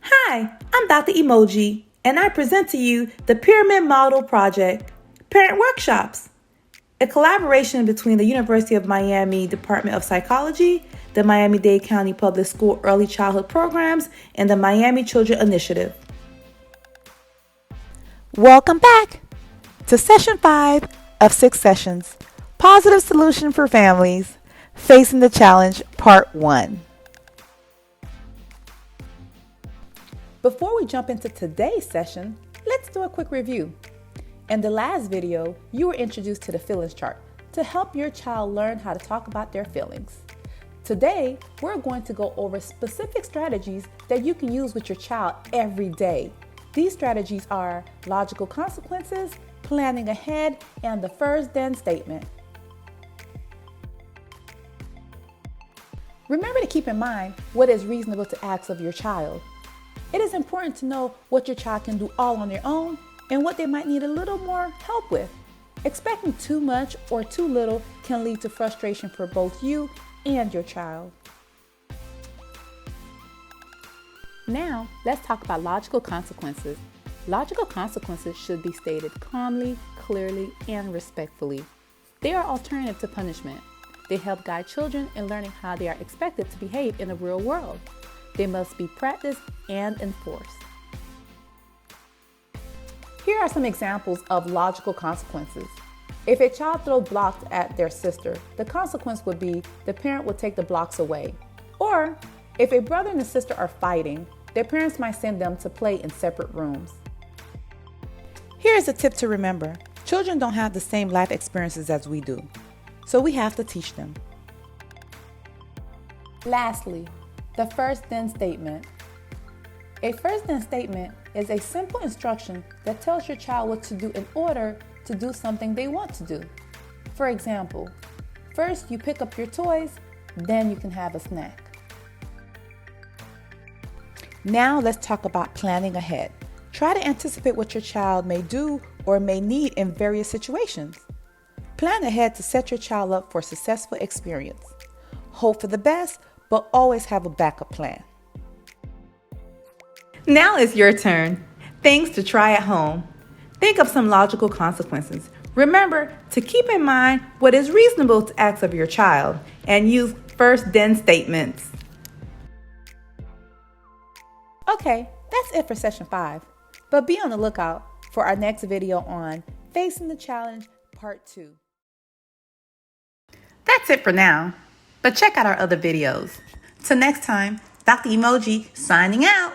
Hi, I'm Dr. Emoji, and I present to you the Pyramid Model Project Parent Workshops, a collaboration between the University of Miami Department of Psychology, the Miami-Dade County Public School Early Childhood Programs, and the Miami Children Initiative. Welcome back to Session 5 of 6 sessions, Positive Solution for Families, Facing the Challenge, Part 1. Before we jump into today's session, let's do a quick review. In the last video, you were introduced to the feelings chart to help your child learn how to talk about their feelings. Today, we're going to go over specific strategies that you can use with your child every day. These strategies are logical consequences, planning ahead, and the first then statement. Remember to keep in mind what is reasonable to ask of your child. It is important to know what your child can do all on their own and what they might need a little more help with. Expecting too much or too little can lead to frustration for both you and your child. Now, let's talk about logical consequences. Logical consequences should be stated calmly, clearly, and respectfully. They are alternative to punishment. They help guide children in learning how they are expected to behave in the real world. They must be practiced and enforced. Here are some examples of logical consequences. If a child throws blocks at their sister, the consequence would be the parent will take the blocks away. Or, if a brother and a sister are fighting, their parents might send them to play in separate rooms. Here's a tip to remember. Children don't have the same life experiences as we do, so we have to teach them. Lastly, the first then statement. A first then statement is a simple instruction that tells your child what to do in order to do something they want to do. For example, first you pick up your toys, then you can have a snack. Now let's talk about planning ahead. Try to anticipate what your child may do or may need in various situations. Plan ahead to set your child up for a successful experience. Hope for the best, but always have a backup plan. Now it's your turn. Things to try at home. Think of some logical consequences. Remember to keep in mind what is reasonable to ask of your child and use first then statements. Okay, that's it for Session 5. But be on the lookout for our next video on Facing the Challenge, Part 2. That's it for now, but check out our other videos. Till next time, Dr. Emoji signing out.